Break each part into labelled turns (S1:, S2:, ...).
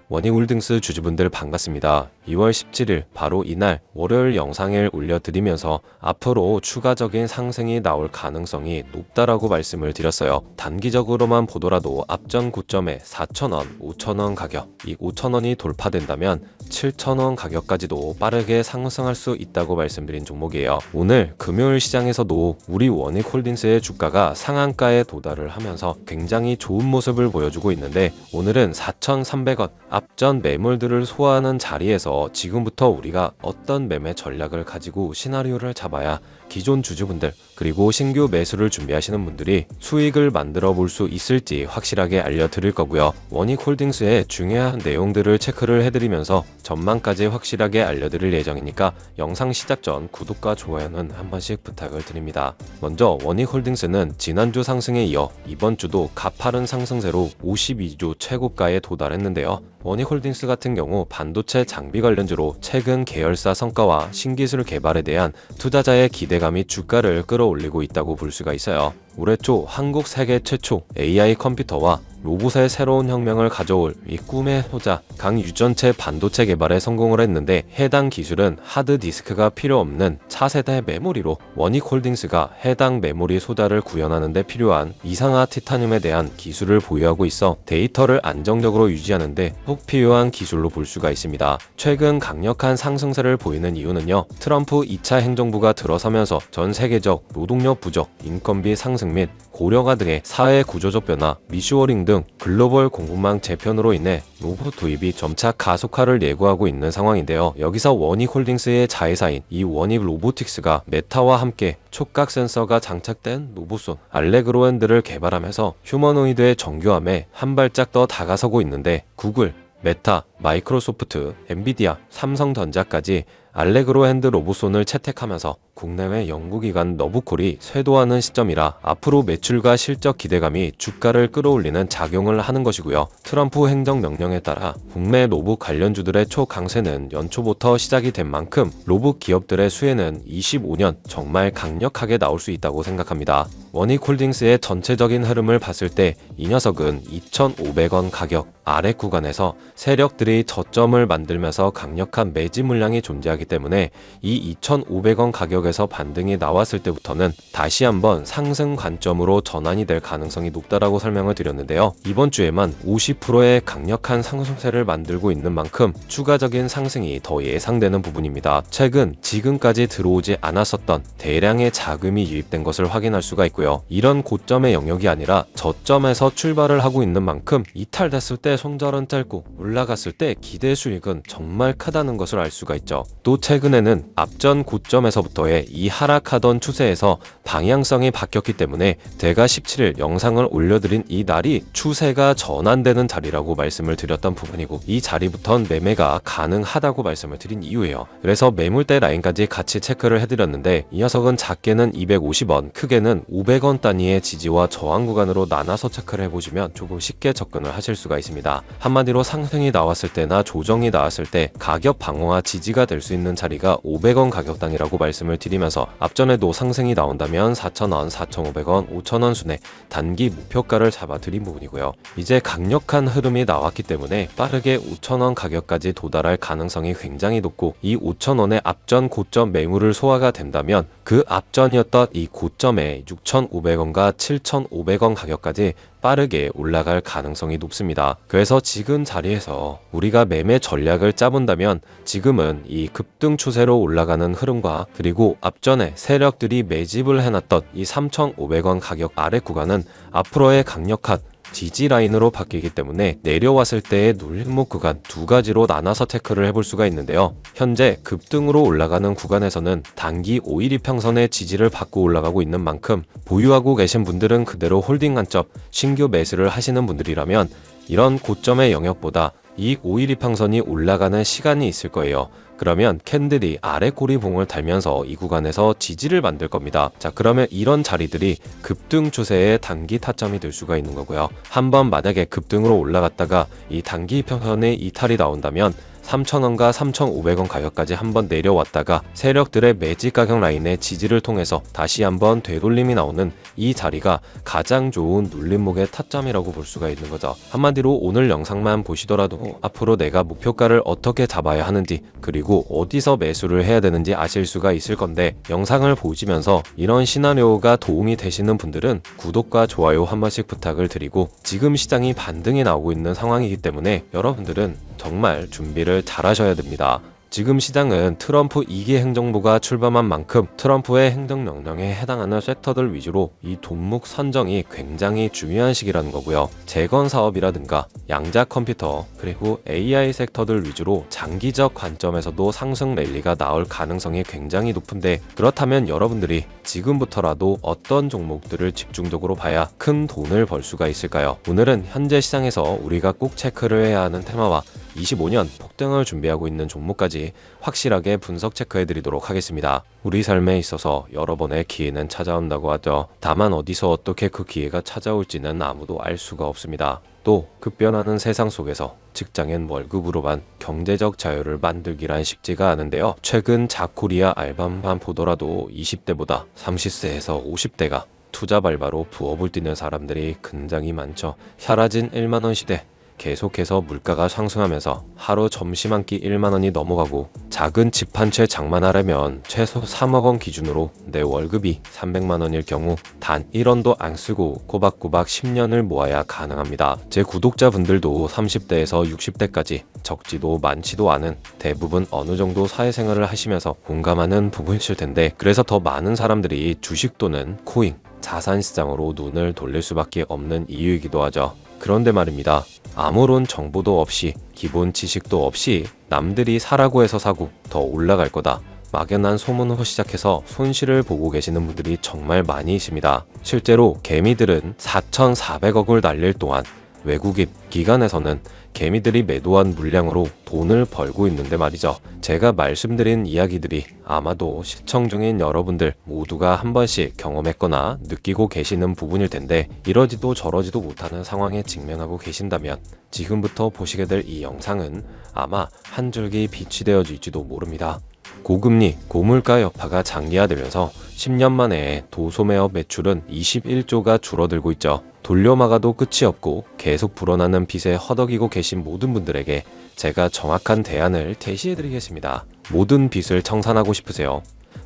S1: 원익홀딩스 주주분들 반갑습니다. 2월 17일 바로 이날 월요일 영상을 올려드리면서 앞으로 추가적인 상승이 나올 가능성이 높다라고 말씀을 드렸어요. 단기적으로만 보더라도 앞전 고점에 4,000원, 5,000원 가격, 이 5,000원이 돌파된다면 7,000원 가격까지도 빠르게 상승할 수 있다고 말씀드린 종목이에요. 오늘 금요일 시장에서도 우리 원익홀딩스의 주가가 상한가에 도달을 하면서 굉장히 좋은 모습을 보여주고 있는데, 오늘은 4,300원 앞전 매물들을 소화하는 자리에서 지금부터 우리가 어떤 매매 전략을 가지고 시나리오를 잡아야 기존 주주분들 그리고 신규 매수를 준비하시는 분들이 수익을 만들어 볼 수 있을지 확실하게 알려드릴 거고요. 원익홀딩스의 중요한 내용들을 체크를 해드리면서 전망까지 확실하게 알려드릴 예정이니까 영상 시작 전 구독과 좋아요는 한 번씩 부탁을 드립니다. 먼저 원익홀딩스는 지난주 상승에 이어 이번 주도 가파른 상승세로 52주 최고가에 도달했는데요. 원익홀딩스 같은 경우 반도체 장비 관련주로 최근 계열사 성과와 신기술 개발에 대한 투자자의 기대감이 주가를 끌어올리고 있다고 볼 수가 있어요. 올해 초 한국 세계 최초 AI 컴퓨터와 로봇의 새로운 혁명을 가져올 이 꿈의 소자 강유전체 반도체 개발에 성공을 했는데, 해당 기술은 하드디스크가 필요 없는 차세대 메모리로 원익홀딩스가 해당 메모리 소자를 구현하는 데 필요한 이상화 티타늄에 대한 기술을 보유하고 있어 데이터를 안정적으로 유지하는 데 꼭 필요한 기술로 볼 수가 있습니다. 최근 강력한 상승세를 보이는 이유는요, 트럼프 2차 행정부가 들어서면서 전 세계적 노동력 부족, 인건비 상승 및 고령화 등의 사회 구조적 변화, 미슈어링 등 글로벌 공급망 재편으로 인해 로봇 도입이 점차 가속화를 예고하고 있는 상황인데요. 여기서 원익홀딩스의 자회사인 이 원익로보틱스가 메타와 함께 촉각 센서가 장착된 로봇손 알레그로핸드를 개발하면서 휴머노이드의 정교함에 한 발짝 더 다가서고 있는데, 구글, 메타, 마이크로소프트, 엔비디아, 삼성전자까지 알레그로핸드 로봇손을 채택하면서 국내외 연구기관 너브콜이 쇄도하는 시점이라 앞으로 매출과 실적 기대감이 주가를 끌어올리는 작용을 하는 것이고요. 트럼프 행정명령에 따라 국내 로봇 관련주들의 초강세는 연초부터 시작이 된 만큼 로봇 기업들의 수혜는 25년 정말 강력하게 나올 수 있다고 생각합니다. 원익홀딩스의 전체적인 흐름을 봤을 때 이 녀석은 2,500원 가격 아래 구간에서 세력들이 저점을 만들면서 강력한 매집 물량이 존재하기 때문에 이 2,500원 가격에서 반등이 나왔을 때부터는 다시 한번 상승 관점으로 전환이 될 가능성이 높다라고 설명을 드렸는데요. 이번 주에만 50%의 강력한 상승세를 만들고 있는 만큼 추가적인 상승이 더 예상되는 부분입니다. 최근 지금까지 들어오지 않았었던 대량의 자금이 유입된 것을 확인할 수가 있고요. 이런 고점의 영역이 아니라 저점에서 출발을 하고 있는 만큼 이탈됐을 때 손절은 짧고 올라갔을 때 기대 수익은 정말 크다는 것을 알 수가 있죠. 또 최근에는 앞전 고점에서부터의 이 하락하던 추세에서 방향성이 바뀌었기 때문에 제가 17일 영상을 올려드린 이 날이 추세가 전환되는 자리라고 말씀을 드렸던 부분이고, 이 자리부터는 매매가 가능하다고 말씀을 드린 이유예요. 그래서 매물대 라인까지 같이 체크를 해드렸는데, 이 녀석은 작게는 250원, 크게는 500원 단위의 지지와 저항 구간으로 나눠서 체크를 해보시면 조금 쉽게 접근을 하실 수가 있습니다. 한마디로 상승이 나왔을 때나 조정이 나왔을 때 가격 방어와 지지가 될 수 있는 자리가 500원 가격단이라고 말씀을 드리면서, 앞전에도 상승이 나온다면 4,000원, 4,500원, 5,000원 순에 단기 목표가를 잡아드린 부분이고요. 이제 강력한 흐름이 나왔기 때문에 빠르게 5,000원 가격까지 도달할 가능성이 굉장히 높고, 이 5,000원의 앞전 고점 매물을 소화가 된다면 그 앞전이었던 이 고점에 6,500원과 7,500원 가격까지 빠르게 올라갈 가능성이 높습니다. 그래서 지금 자리에서 우리가 매매 전략을 짜본다면 지금은 이 급등 추세로 올라가는 흐름과, 그리고 앞전에 세력들이 매집을 해놨던 이 3,500원 가격 아래 구간은 앞으로의 강력한 지지 라인으로 바뀌기 때문에 내려왔을 때의 눌림목 구간 두 가지로 나눠서 체크를 해볼 수가 있는데요. 현재 급등으로 올라가는 구간에서는 단기 5일 이평선의 지지를 받고 올라가고 있는 만큼 보유하고 계신 분들은 그대로 홀딩 관점 신규 매수를 하시는 분들이라면 이런 고점의 영역보다 이 5일 이평선이 올라가는 시간이 있을 거예요. 그러면 캔들이 아래 꼬리봉을 달면서 이 구간에서 지지를 만들 겁니다. 자, 그러면 이런 자리들이 급등 추세의 단기 타점이 될 수가 있는 거고요. 한번 만약에 급등으로 올라갔다가 이 단기 평선에 이탈이 나온다면 3,000원과 3,500원 가격까지 한번 내려왔다가 세력들의 매직 가격 라인의 지지를 통해서 다시 한번 되돌림이 나오는 이 자리가 가장 좋은 눌림목의 타점이라고 볼 수가 있는 거죠. 한마디로 오늘 영상만 보시더라도 앞으로 내가 목표가를 어떻게 잡아야 하는지, 그리고 어디서 매수를 해야 되는지 아실 수가 있을 건데, 영상을 보시면서 이런 시나리오가 도움이 되시는 분들은 구독과 좋아요 한 번씩 부탁을 드리고, 지금 시장이 반등이 나오고 있는 상황이기 때문에 여러분들은 정말 준비를 잘 하셔야 됩니다. 지금 시장은 트럼프 2기 행정부가 출범한 만큼 트럼프의 행정명령에 해당하는 섹터들 위주로 이 돈목 선정이 굉장히 중요한 시기라는 거고요. 재건 사업이라든가 양자 컴퓨터 그리고 AI 섹터들 위주로 장기적 관점에서도 상승 랠리가 나올 가능성이 굉장히 높은데, 그렇다면 여러분들이 지금부터라도 어떤 종목들을 집중적으로 봐야 큰 돈을 벌 수가 있을까요? 오늘은 현재 시장에서 우리가 꼭 체크를 해야 하는 테마와 25년 폭등을 준비하고 있는 종목까지 확실하게 분석 체크해 드리도록 하겠습니다. 우리 삶에 있어서 여러 번의 기회는 찾아온다고 하죠. 다만 어디서 어떻게 그 기회가 찾아올지는 아무도 알 수가 없습니다. 또 급변하는 세상 속에서 직장인 월급으로만 경제적 자유를 만들기란 쉽지가 않은데요. 최근 자코리아 알바만 보더라도 20대보다 30세에서 50대가 투자 발바로 부업을 뛰는 사람들이 굉장히 많죠. 사라진 1만원 시대, 계속해서 물가가 상승하면서 하루 점심 한 끼 1만원이 넘어가고, 작은 집 한 채 장만하려면 최소 3억원 기준으로 내 월급이 300만원일 경우 단 1원도 안 쓰고 꼬박꼬박 10년을 모아야 가능합니다. 제 구독자분들도 30대에서 60대까지 적지도 많지도 않은, 대부분 어느 정도 사회생활을 하시면서 공감하는 부분이실 텐데, 그래서 더 많은 사람들이 주식 또는 코인, 자산시장으로 눈을 돌릴 수밖에 없는 이유이기도 하죠. 그런데 말입니다. 아무런 정보도 없이, 기본 지식도 없이 남들이 사라고 해서 사고 더 올라갈 거다, 막연한 소문으로 시작해서 손실을 보고 계시는 분들이 정말 많이 있습니다. 실제로 개미들은 4,400억을 날릴 동안 외국인 기관에서는 개미들이 매도한 물량으로 돈을 벌고 있는데 말이죠. 제가 말씀드린 이야기들이 아마도 시청 중인 여러분들 모두가 한 번씩 경험했거나 느끼고 계시는 부분일 텐데, 이러지도 저러지도 못하는 상황에 직면하고 계신다면 지금부터 보시게 될 이 영상은 아마 한 줄기 빛이 되어질지도 모릅니다. 고금리, 고물가 여파가 장기화되면서 10년 만에 도소매업 매출은 21조가 줄어들고 있죠. 돌려막아도 끝이 없고 계속 불어나는 빚에 허덕이고 계신 모든 분들에게 제가 정확한 대안을 제시해드리겠습니다. 모든 빚을 청산하고 싶으세요?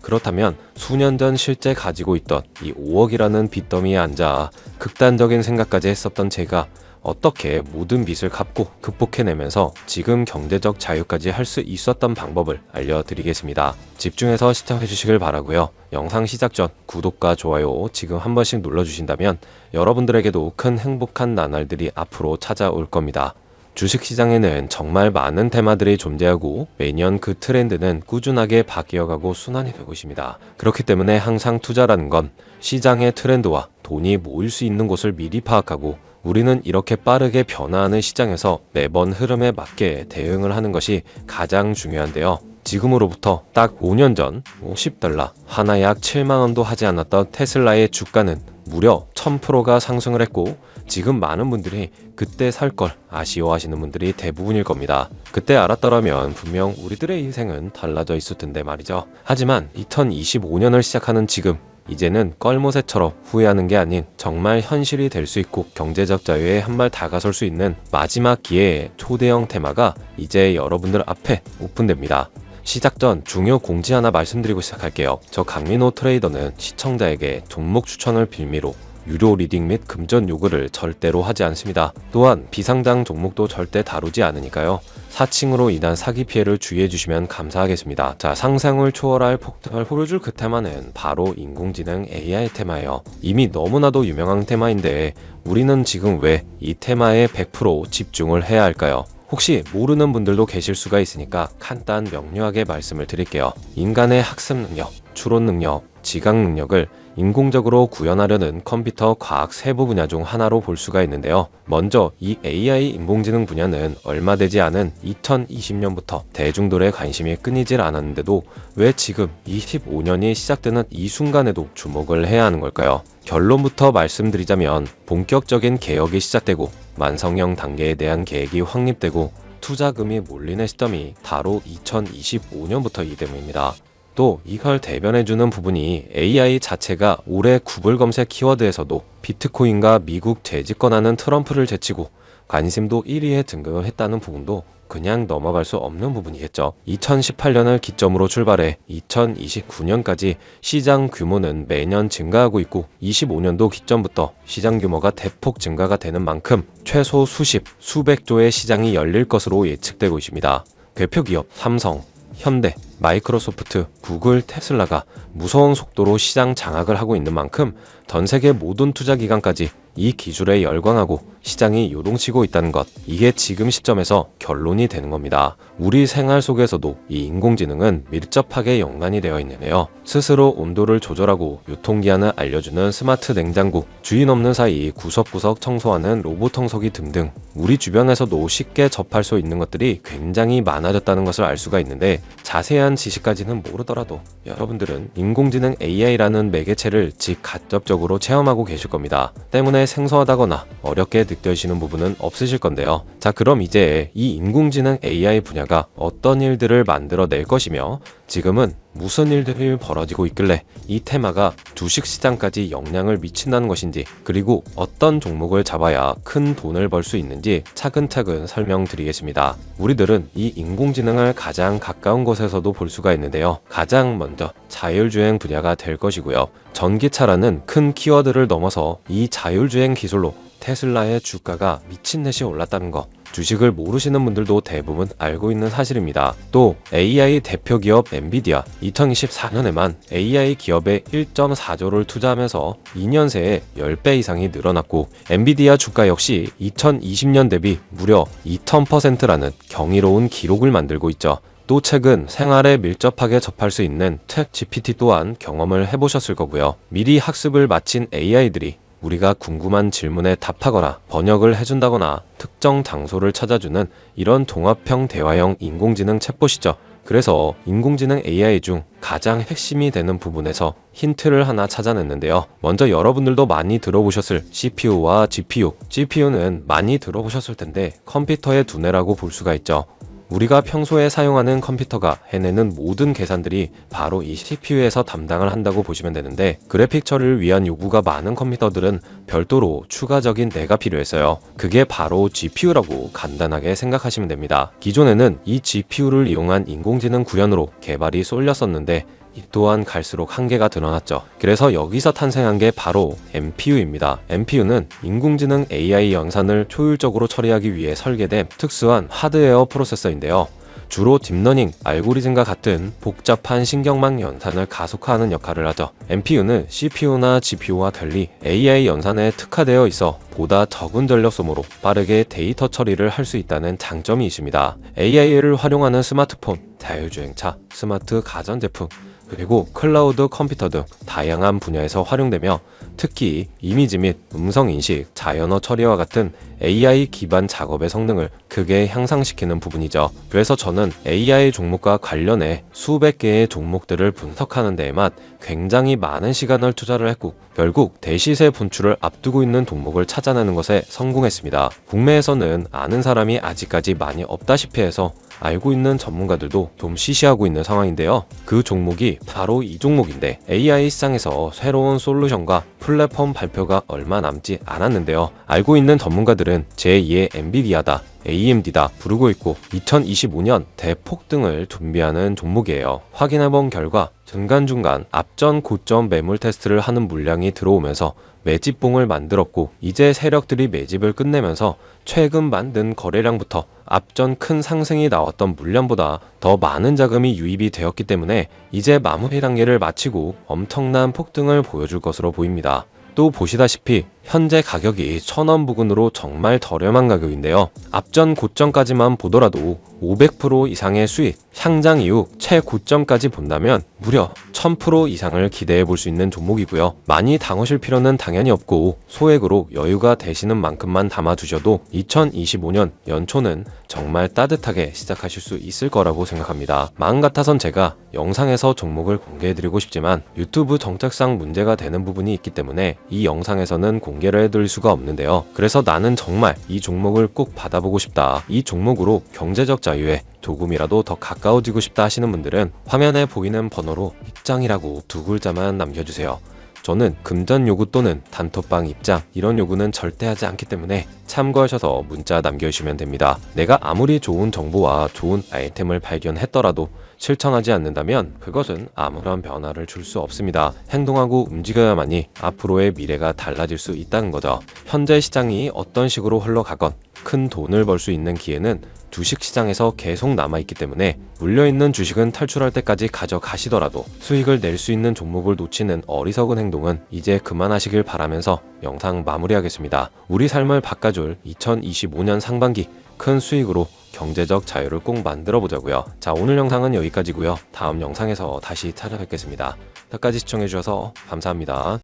S1: 그렇다면 수년 전 실제 가지고 있던 이 5억이라는 빚더미에 앉아 극단적인 생각까지 했었던 제가 어떻게 모든 빚을 갚고 극복해내면서 지금 경제적 자유까지 할 수 있었던 방법을 알려드리겠습니다. 집중해서 시청해주시길 바라고요. 영상 시작 전 구독과 좋아요 지금 한 번씩 눌러주신다면 여러분들에게도 큰 행복한 나날들이 앞으로 찾아올 겁니다. 주식시장에는 정말 많은 테마들이 존재하고 매년 그 트렌드는 꾸준하게 바뀌어가고 순환이 되고 있습니다. 그렇기 때문에 항상 투자라는 건 시장의 트렌드와 돈이 모일 수 있는 곳을 미리 파악하고, 우리는 이렇게 빠르게 변화하는 시장에서 매번 흐름에 맞게 대응을 하는 것이 가장 중요한데요. 지금으로부터 딱 5년 전 $50, 하나 약 7만원도 하지 않았던 테슬라의 주가는 무려 1000%가 상승을 했고, 지금 많은 분들이 그때 살 걸 아쉬워하시는 분들이 대부분일 겁니다. 그때 알았더라면 분명 우리들의 인생은 달라져 있을 텐데 말이죠. 하지만 2025년을 시작하는 지금, 이제는 껄모새처럼 후회하는 게 아닌 정말 현실이 될 수 있고 경제적 자유에 한 발 다가설 수 있는 마지막 기회의 초대형 테마가 이제 여러분들 앞에 오픈됩니다. 시작 전 중요 공지 하나 말씀드리고 시작할게요. 저 강민호 트레이더는 시청자에게 종목 추천을 빌미로 유료 리딩 및 금전 요구를 절대로 하지 않습니다. 또한 비상장 종목도 절대 다루지 않으니까요. 사칭으로 인한 사기 피해를 주의해 주시면 감사하겠습니다. 자, 상상을 초월할 폭등을 호르줄 그 테마는 바로 인공지능 AI 테마예요. 이미 너무나도 유명한 테마인데 우리는 지금 왜 이 테마에 100% 집중을 해야 할까요? 혹시 모르는 분들도 계실 수가 있으니까 간단 명료하게 말씀을 드릴게요. 인간의 학습 능력, 추론 능력, 지각 능력을 인공적으로 구현하려는 컴퓨터 과학 세부 분야 중 하나로 볼 수가 있는데요. 먼저 이 AI 인공지능 분야는 얼마 되지 않은 2020년부터 대중들의 관심이 끊이질 않았는데도 왜 지금 25년이 시작되는 이 순간에도 주목을 해야 하는 걸까요? 결론부터 말씀드리자면 본격적인 개혁이 시작되고 완성형 단계에 대한 계획이 확립되고 투자금이 몰리는 시점이 바로 2025년부터 이듬입니다. 또 이걸 대변해주는 부분이 AI 자체가 올해 구글 검색 키워드에서도 비트코인과 미국 재집권하는 트럼프를 제치고 관심도 1위에 등극했다는 부분도 그냥 넘어갈 수 없는 부분이겠죠. 2018년을 기점으로 출발해 2029년까지 시장 규모는 매년 증가하고 있고 25년도 기점부터 시장 규모가 대폭 증가가 되는 만큼 최소 수백 조의 시장이 열릴 것으로 예측되고 있습니다. 대표 기업 삼성, 현대, 마이크로소프트, 구글, 테슬라가 무서운 속도로 시장 장악을 하고 있는 만큼 전 세계 모든 투자기관까지 이 기술에 열광하고 시장이 요동치고 있다는 것, 이게 지금 시점에서 결론이 되는 겁니다. 우리 생활 속에서도 이 인공지능은 밀접하게 연관이 되어 있는데요. 스스로 온도를 조절하고 유통기한을 알려주는 스마트 냉장고, 주인 없는 사이 구석구석 청소하는 로봇 청소기 등등 우리 주변에서도 쉽게 접할 수 있는 것들이 굉장히 많아졌다는 것을 알 수가 있는데 자세한 지식까지는 모르더라도 여러분들은 인공지능 AI라는 매개체를 직간접적으로 체험하고 계실 겁니다. 때문에 생소하다거나 어렵게 느껴지시는 부분은 없으실 건데요. 자, 그럼 이제 이 인공지능 AI 분야가 어떤 일들을 만들어낼 것이며 지금은 무슨 일들이 벌어지고 있길래 이 테마가 주식시장까지 영향을 미친다는 것인지, 그리고 어떤 종목을 잡아야 큰 돈을 벌 수 있는지 차근차근 설명드리겠습니다. 우리들은 이 인공지능을 가장 가까운 곳에서도 볼 수가 있는데요. 가장 먼저 자율주행 분야가 될 것이고요. 전기차라는 큰 키워드를 넘어서 이 자율주행 기술로 테슬라의 주가가 미친 듯이 올랐다는 것, 주식을 모르시는 분들도 대부분 알고 있는 사실입니다. 또 AI 대표 기업 엔비디아, 2024년에만 AI 기업에 1.4조를 투자하면서 2년 새에 10배 이상이 늘어났고, 엔비디아 주가 역시 2020년 대비 무려 2000%라는 경이로운 기록을 만들고 있죠. 또 최근 생활에 밀접하게 접할 수 있는 챗GPT 또한 경험을 해보셨을 거고요. 미리 학습을 마친 AI들이 우리가 궁금한 질문에 답하거나 번역을 해준다거나 특정 장소를 찾아주는 이런 종합형 대화형 인공지능 챗봇이죠. 그래서 인공지능 AI 중 가장 핵심이 되는 부분에서 힌트를 하나 찾아냈는데요. 먼저 여러분들도 많이 들어보셨을 CPU와 GPU. GPU는 많이 들어보셨을 텐데 컴퓨터의 두뇌라고 볼 수가 있죠. 우리가 평소에 사용하는 컴퓨터가 해내는 모든 계산들이 바로 이 CPU에서 담당을 한다고 보시면 되는데, 그래픽 처리를 위한 요구가 많은 컴퓨터들은 별도로 추가적인 뇌가 필요했어요. 그게 바로 GPU라고 간단하게 생각하시면 됩니다. 기존에는 이 GPU를 이용한 인공지능 구현으로 개발이 쏠렸었는데 이 또한 갈수록 한계가 드러났죠. 그래서 여기서 탄생한 게 바로 NPU입니다. NPU는 인공지능 AI 연산을 효율적으로 처리하기 위해 설계된 특수한 하드웨어 프로세서인데요. 주로 딥러닝, 알고리즘과 같은 복잡한 신경망 연산을 가속화하는 역할을 하죠. NPU는 CPU나 GPU와 달리 AI 연산에 특화되어 있어 보다 적은 전력 소모로 빠르게 데이터 처리를 할 수 있다는 장점이 있습니다. AI를 활용하는 스마트폰, 자율주행차, 스마트 가전제품, 그리고 클라우드 컴퓨터 등 다양한 분야에서 활용되며 특히 이미지 및 음성 인식, 자연어 처리와 같은 AI 기반 작업의 성능을 크게 향상시키는 부분이죠. 그래서 저는 AI 종목과 관련해 수백 개의 종목들을 분석하는 데에만 굉장히 많은 시간을 투자를 했고 결국 대시세 분출을 앞두고 있는 종목을 찾아내는 것에 성공했습니다. 국내에서는 아는 사람이 아직까지 많이 없다시피 해서 알고 있는 전문가들도 좀 시시하고 있는 상황인데요. 그 종목이 바로 이 종목인데 AI 시장에서 새로운 솔루션과 플랫폼 발표가 얼마 남지 않았는데요. 알고 있는 전문가들은 제2의 엔비디아다, AMD다 부르고 있고 2025년 대폭등을 준비하는 종목이에요. 확인해본 결과 중간중간 앞전 고점 매물 테스트를 하는 물량이 들어오면서 매집봉을 만들었고 이제 세력들이 매집을 끝내면서 최근 만든 거래량부터 앞전 큰 상승이 나왔던 물량보다 더 많은 자금이 유입이 되었기 때문에 이제 마무리 단계를 마치고 엄청난 폭등을 보여줄 것으로 보입니다. 또 보시다시피 현재 가격이 1,000원 부근으로 정말 저렴한 가격인데요. 앞전 고점까지만 보더라도 500% 이상의 수익, 상장 이후 최고점까지 본다면 무려 1000% 이상을 기대해 볼 수 있는 종목이고요. 많이 담으실 필요는 당연히 없고 소액으로 여유가 되시는 만큼만 담아두셔도 2025년 연초는 정말 따뜻하게 시작하실 수 있을 거라고 생각합니다. 마음 같아선 제가 영상에서 종목을 공개해드리고 싶지만 유튜브 정책상 문제가 되는 부분이 있기 때문에 이 영상에서는 공개를 해드릴 수가 없는데요. 그래서 나는 정말 이 종목을 꼭 받아보고 싶다. 이 종목으로 경제적 자유에 조금이라도 더 가까워지고 싶다 하시는 분들은 화면에 보이는 번호로 입장이라고 2글자만 남겨주세요. 저는 금전 요구 또는 단톡방 입장 이런 요구는 절대 하지 않기 때문에 참고하셔서 문자 남겨주시면 됩니다. 내가 아무리 좋은 정보와 좋은 아이템을 발견했더라도 실천하지 않는다면 그것은 아무런 변화를 줄 수 없습니다. 행동하고 움직여야만이 앞으로의 미래가 달라질 수 있다는 거죠. 현재 시장이 어떤 식으로 흘러가건 큰 돈을 벌 수 있는 기회는 주식시장에서 계속 남아있기 때문에 물려있는 주식은 탈출할 때까지 가져가시더라도 수익을 낼 수 있는 종목을 놓치는 어리석은 행동은 이제 그만하시길 바라면서 영상 마무리하겠습니다. 우리 삶을 바꿔줄 2025년 상반기 큰 수익으로 경제적 자유를 꼭 만들어 보자고요. 자, 오늘 영상은 여기까지고요. 다음 영상에서 다시 찾아뵙겠습니다. 끝까지 시청해주셔서 감사합니다.